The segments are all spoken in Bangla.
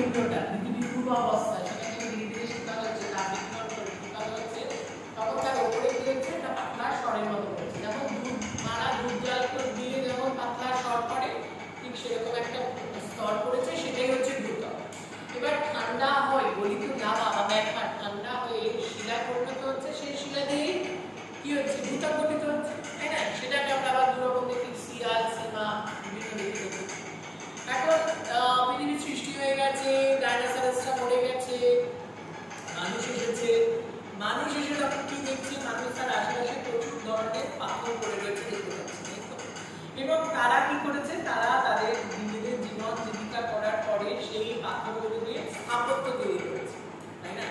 কেন্দ্রটা পৃথিবীর পূর্বাবস্থায় সেটাকে ধীরে ধীরে শীতল হচ্ছে, তাপ বিকিরণ করে শীতল হচ্ছে, তখন তার উপরে কি হচ্ছে একটা পাতলা স্বরের মতো হচ্ছে। যেমন দুধ জাল দিয়ে যেমন পাতলা স্বর করে, ঠিক সেরকম একটা স্তর পড়েছে, সেটাই হচ্ছে ভূত্বক। এবার ঠান্ডা হয় গলিত লাভা বা ম্যাগমা ঠান্ডা হয়ে শিলা পরিণত হচ্ছে, সেই শিলা দিয়ে কি হচ্ছে ভূত্বক গঠিত হচ্ছে, তাই না? সেটাকে আমরা আবার দুরকম দেখি, সিয়াল, সীমা, বিভিন্ন দেখি। এখন পৃথিবীর সৃষ্টি হয়ে গেছে, ডাইনোসরসরা মরে গেছে, মানুষ এসেছে। মানুষ এসে তখন কি দেখছে, মানুষ তার আশেপাশে প্রচুর ধরনের পাথর পড়ে রয়েছে দেখতে পাচ্ছে, এবং তারা কি করেছে, তারা তাদের নিজেদের জীবন জীবিকা করার পরে সেই পাথরগুলো দিয়ে স্থাপত্য তৈরি করেছে, তাই না?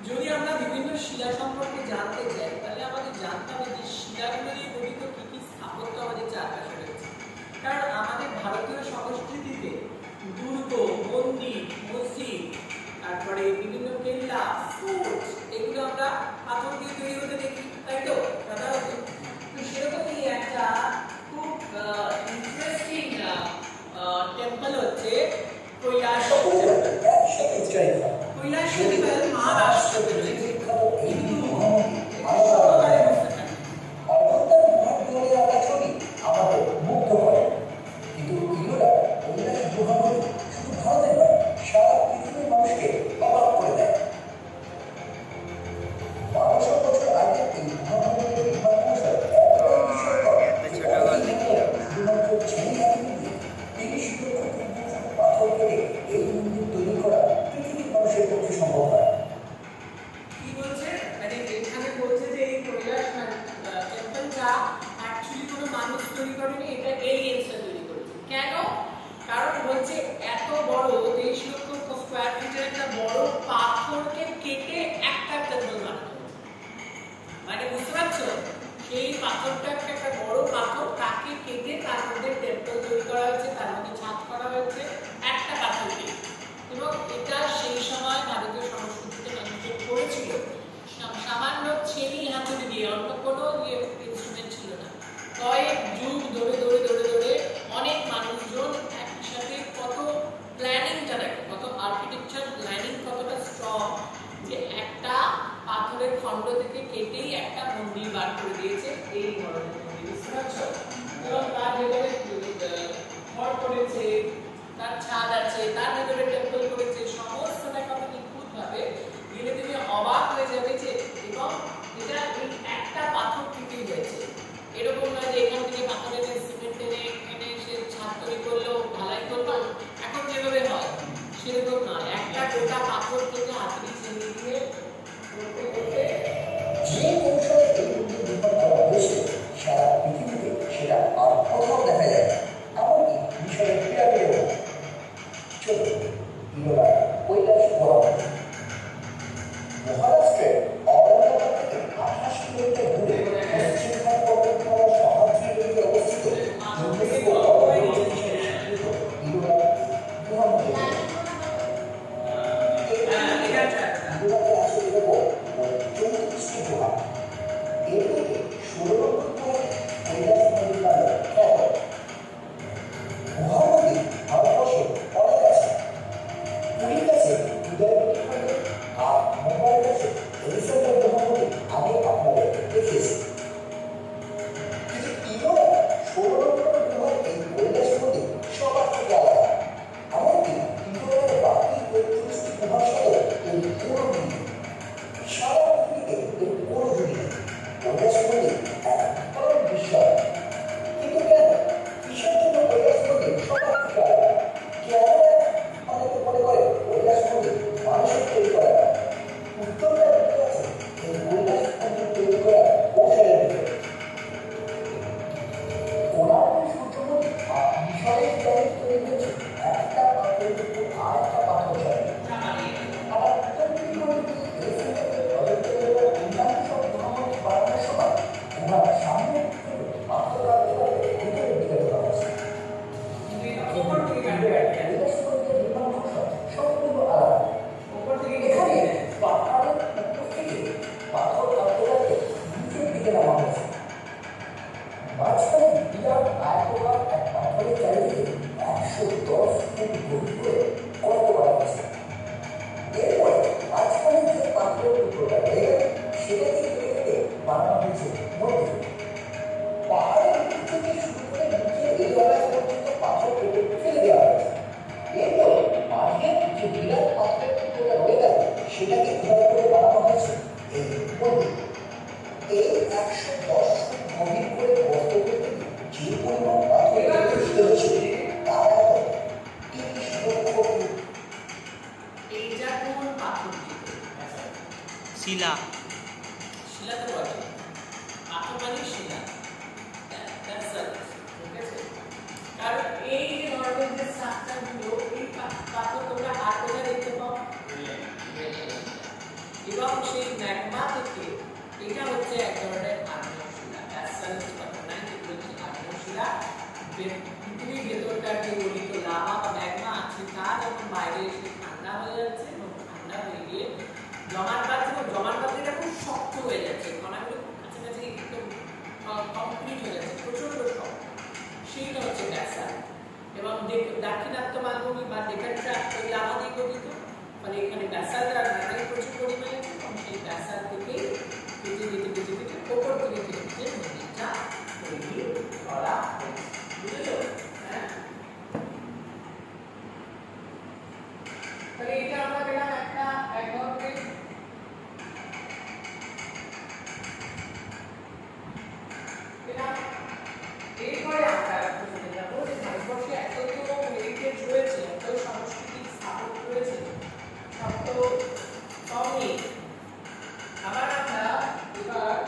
যদি আমরা বিভিন্ন শিলা সম্পর্কে জানতে চাই, তাহলে আমাদের জানতে হবে যে শিলাগুলো দিয়ে গঠিত কি কি স্থাপত্য আমাদের চারপাশে রয়েছে। কারণ আমাদের ভারতীয় সংস্কৃতিতে দুর্গ, মন্দির, মসজিদ, তারপরে বিভিন্ন কেল্লা, ফোর্ট, এগুলো আমরা পাথর দিয়ে তৈরি হতে দেখি, তাই তো সাধারণত। তো সেরকমই একটা খুব ইন্টারেস্টিং টেম্পল হচ্ছে কৈলাস টেম্পল, মহারাষ্ট্রে রয়েছে। কিন্তু সেটাকে কিভাবে করে বানানো হয়েছে এই বলুন। এই 110 ফুট গভীর করে গর্ত থেকে যে পরিমাণ পাথর তুলতে হয়েছে তার আয়তন 30 লক্ষ ফুট। এইটা কোন পাথর দিয়ে? শিলা। শিলা তো বলে পাথর মানে শিলা। কারণ এই যে ধরনের যে স্ট্রাকচার গুলো এই পাথর তোমরা আর কোথায় দেখতে পাও? এবং সেই ম্যাগমা থেকে এটা হচ্ছে এক ধরনের আগ্নেয় শিলা। ব্যাসাল্ট পাথর নাই, যেগুলো হচ্ছে আগ্নেয় শিলা। পৃথিবীর ভেতরকার যে গলিত লাভা বা ম্যাগমা আছে তা যখন বাইরে এসে ঠান্ডা হয়ে যাচ্ছে এবং ঠান্ডা হয়ে গিয়ে জমাট বাঁধছে এবং জমাট বাঁধলে এটা খুব শক্ত হয়ে যাচ্ছে, কণাগুলো কাছাকাছি একদম কমপ্লিট হয়ে যাচ্ছে, প্রচন্ড শক্ত। সেইটা হচ্ছে ব্যাসাল্ট। এবং দাক্ষিণাত্য মালভূমি বা ডেকানট্রাপ ওই লাভা দিয়ে গঠিত, ফলে এখানে ব্যাসাল্ট আর গ্রানাইট প্রচুর পরিমাণে আছে এবং সেই ব্যাসাল্ট থেকেই কেটে ওপর থেকে কেটে নদীটা তৈরি করা হয়েছে। বুঝলো? হ্যাঁ, তাহলে এটা আমরা পেলাম একটা এক ধরনের এরপরে আমরা বুঝতে যাবো যে ভারতবর্ষে এত তো হেরিটেজ রয়েছে, এত সাংস্কৃতিক স্থাপত্য রয়েছে, সব তো কম নেই। আবার আমরা এবার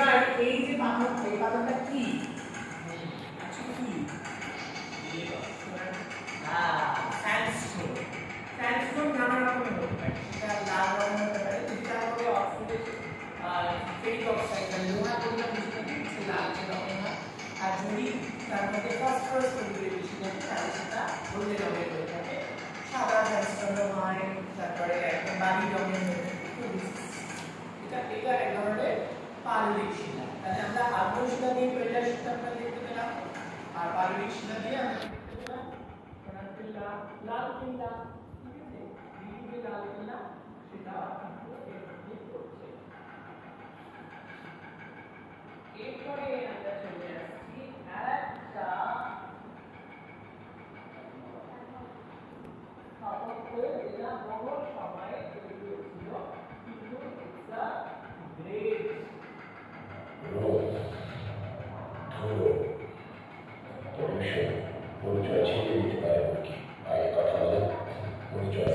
এবার এই যে পাথরটা, এই পাথরটা কি? আচ্ছা কি? স্যান্ডস্টোন। স্যান্ডস্টোন নানা রকমের হতে পারে, সেটা লাল রঙের হতে পারে, যেটা হবে অক্সিডেশন ফেরিক অক্সাইড, লোহা যেটা বেশি লাল রঙের হয়, আর যদি তার মধ্যে ফসফরাস পরিমাণ বেশি থাকে তাহলে সেটা হলদে রঙের হয়ে থাকে। সাদা স্যান্ডস্টোন হয়, তারপরে একটা বালি রঙের হয়ে থাকে। এটা এক ধরনের পাললিক শিলা। তাহলে আমরা আগ্নেয় শিলা দিয়ে পয়লা শিলাটা দেখতে পেলাম, আর পাললিক শিলা দিয়ে আমরা দেখতে পেলাম লাল কিল্লা। ঠিক আছে, এই লাল কিল্লা সেটা এরপরে আমরা চলে আসছি একটা স্থাপত্য, যেটা মোগল সময়ে তৈরি হয়েছিল, কিন্তু এটা গ্রেট পরিচয় ছিনিয়ে দিতে পারে কি আগে কথা বলে পরিচয়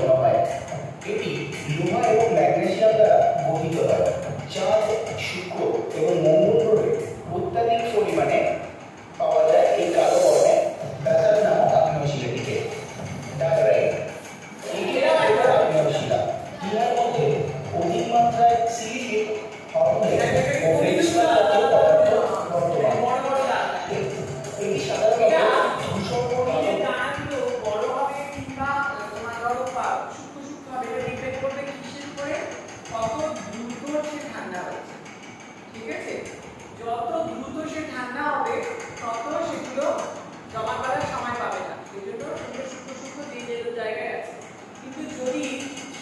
জন্ম হয়। এটি লোহা এবং ম্যাগনেসিয়াম দ্বারা গঠিত হয়। চাঁদ, শুক্র এবং মঙ্গল গ্রহে অত্যাধিক পরিমাণে পাওয়া যায় এই কালো বর্ণের ব্যাসাল্ট নামক আগ্নেয়শিলাটিকে। ডাকরাইট এটি এক প্রকার আগ্নেয়শিলা। ইহার মধ্যে অধিক মাত্রায় সিলিকেট, হর্নব্লেড ও ফেলসপার জাতীয় পদার্থ বর্তমান। এটি সাধারণত ধূসর বড় হবে কিংবা তোমার ধরো সূক্ষ্ম হবে, এটা ডিপেন্ড করবে কিসের উপরে, কত দ্রুত সে ঠান্ডা হচ্ছে। ঠিক আছে, যত দ্রুত সে ঠান্ডা হবে তত সেগুলো জমা করার সময় পাবে না, সেই জন্য সেগুলো সূক্ষ্ম যে জায়গায় আছে। কিন্তু যদি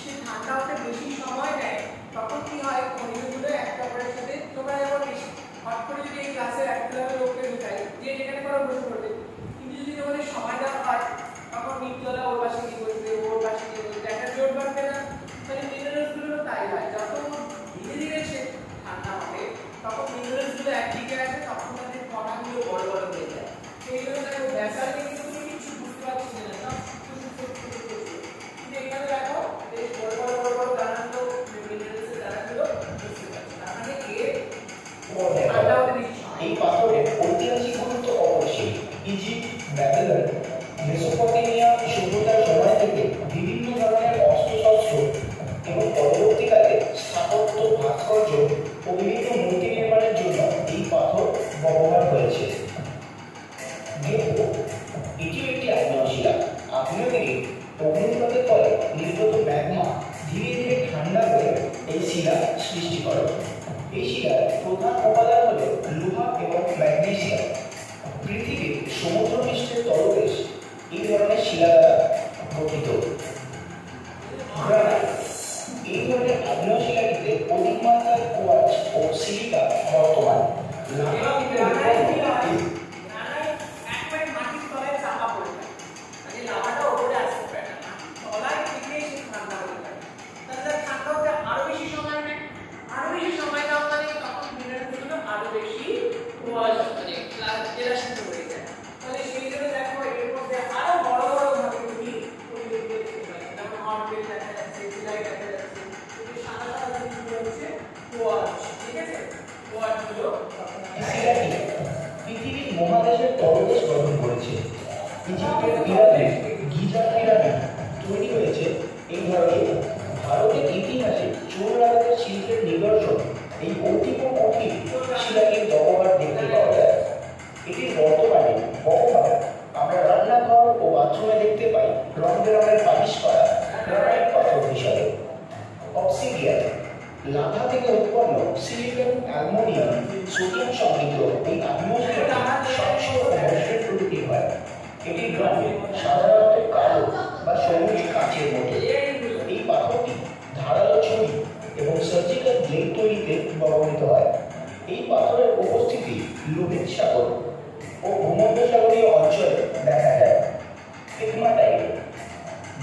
সে ঠান্ডা হতে বেশি সময় নেয় তখন কি হয়, খনিজগুলো একটা অপরের সাথে তোমরা যেমন বেশি হট করে যদি এই ক্লাসে একটা লোককে ঢুকাই যে যেখানে করা বসে পড়বে, কিন্তু যদি তোমাদের সময় দেওয়া হয় তখন নিউক্লিয়ারা ওর পাশে কি বলবে, ওর পাশে কি বলবে, একটা জোর বাড়বে না। তাহলে মিনারেলসগুলো তাই হয়, যত ধীরে ধীরে সে ঠান্ডা হবে তখন মিনারেলসগুলো একদিকে আসে, তখন তাদের কণাগুলো বড় বড় হয়ে যায়। সেই জন্য দেখো ব্যাসাল্টে কিন্তু তুমি কিছু বুঝতে পারছি না, কিন্তু এখানে দেখো বেশ বড় বড় দানাগুলো মিনারেলসের দানাগুলো বুঝতে পারছি। তার মানে এই পাথরের ঐতিহাসিক গুরুত্ব অপরিসীম। ইজিপ্ট, ব্যাবিলন, মেসোপটেমিয়া সভ্যতার সময় থেকে বিভিন্ন ধরনের অস্ত্রশস্ত্র এবং পরবর্তীকালে স্থাপত্য, ভাস্কর্য ও বিভিন্ন মূর্তি নির্মাণের জন্য এই পাথর ব্যবহার হয়েছে। গেকো এটিও একটি আগ্নেয়শিলা। আগ্নেয়গিরি অগ্নুৎপাতের ফলে নির্গত ম্যাগমা ধীরে ধীরে ঠান্ডা হয়ে এই শিলা সৃষ্টি করে। এই শিলার প্রধান উপাদান হল লোহা এবং ম্যাগনেসিয়াম। পৃথিবীর সমুদ্রপৃষ্ঠের তলদেশ এই ধরনের শিলা দ্বারা গঠিত। গ্রানাইট এই ধরনের আগ্নেয়শিলাটিতে অধিক মাত্রায় কোয়ার্টজ ও সিলিকা বর্তমান। পৃথিবীর মহাদেশের তলদেশ গঠন করেছে। ইজিপ্টের পিরামিড, গিজার পিরামিড তৈরি হয়েছে এই ধরনের। ভারতের ইতিহাসে চোর রাজাদের শিল্পের নিদর্শন এই অতীব কঠিন শিলাটির ব্যবহার দেখতে পাওয়া যায়। এটির বর্তমানে ব্যবহার আমরা রান্নাঘর ও বাথরুমে দেখতে পাই রং বেরঙের পালিশ করা গ্রানাইট পাথর হিসাবে। অবসিডিয়ান লাভা থেকে উৎপন্ন সিলিকন, অ্যালুমিনিয়াম, সোডিয়াম সমৃদ্ধ এই আগ্নেয়শিলাটি স্বচ্ছ ও মসৃণ প্রকৃতির হয়। এটির রং সাধারণত কালো বা সবুজ কাঁচের মতো। এই পাথরটি ধারালো ছুরি এবং সার্জিক্যাল ব্লেড তৈরিতে ব্যবহৃত হয়। এই পাথরের উপস্থিতি লোহিত সাগর ও ভূমধ্যসাগরীয় অঞ্চলে দেখা যায়। পেগমাটাইট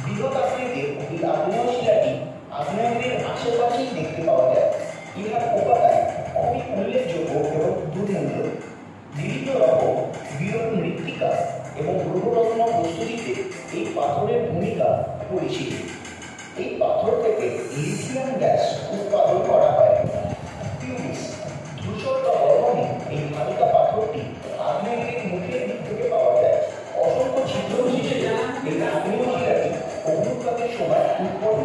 বৃহৎ আকৃতির এই আগ্নেয়শিলাটি আগ্নেয়গিরির আশেপাশেই দেখতে পাওয়া যায়। ইহার উপাদান খুবই উল্লেখযোগ্য এবং দুর্মূল্য। বিভিন্ন রকম বিরল মৃত্তিকা এবং গ্রহরত্ন প্রস্তুতিতে এই পাথরের ভূমিকা পরিচিত। এই পাথর থেকে লিথিয়াম গ্যাস উৎপাদন করা হয়। পিউরিস ধূসর বা বর্ণহীন এই হালকা পাথরটি আগ্নেয়গিরির মুখের দিক থেকে পাওয়া যায়। অসংখ্য ছিদ্র বিশিষ্ট এই আগ্নেয়শিলাটি অগ্নুৎপাতের সময় উৎপন্ন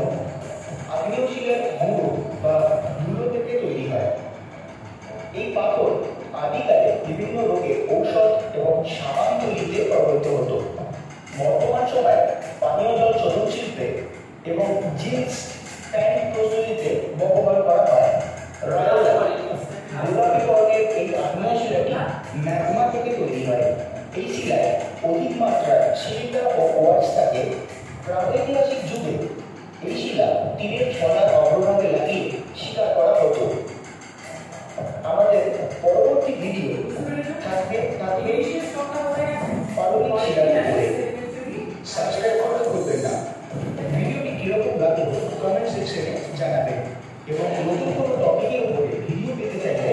আগ্নেয়শিলার গুঁড়ো বা ধুলো থেকে তৈরি হয়। এই পাথর আদিকালে বিভিন্ন রোগের ঔষধ এবং সাবান তৈরিতে ব্যবহৃত হতো। বর্তমান সময়ে পানীয় জল শোধন শিল্পে এবং জিন্স প্যান্ট প্রস্তুতিতে ব্যবহার করা হয়। গোলাপি বর্গের এই আগ্নেয়শিলাটি ম্যাগমা থেকে তৈরি হয়। এই শিলায় অধিক মাত্রায় সিলিকা ও কোয়ার্টজ থাকে। প্রাগৈতিহাসিক যুগে এই শিলা তীরের ফলার অগ্রভাগে লাগিয়ে শিকার করা হতো। আমাদের পরবর্তী ভিডিও থাকবে পাললিক শিলার উপরে। সাবস্ক্রাইব করতে ভুলবেন না। ভিডিওটি কিরকম লাগলো কমেন্ট সেকশনে জানাবেন এবং নতুন কোনো টপিকের উপরে ভিডিও পেতে চাইলে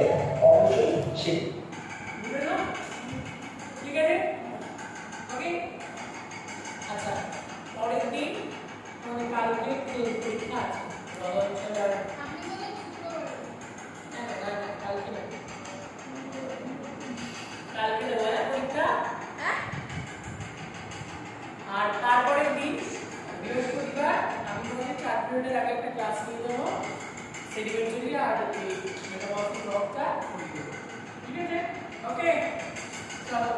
অবশ্যই ঠিক আছে, ওকে। আচ্ছা, পরের দিন কালকে পরীক্ষা আছে কালকে দেবো পরীক্ষা আর তারপরের দিন বৃহস্পতিবার আমি তোমাদের 4 পিরিয়ডের আগে একটা ক্লাস নিয়ে দেবো সেডিমেন্টারি আর এই মেটাবলিক ব্লকটা ঠিক আছে ওকে চলো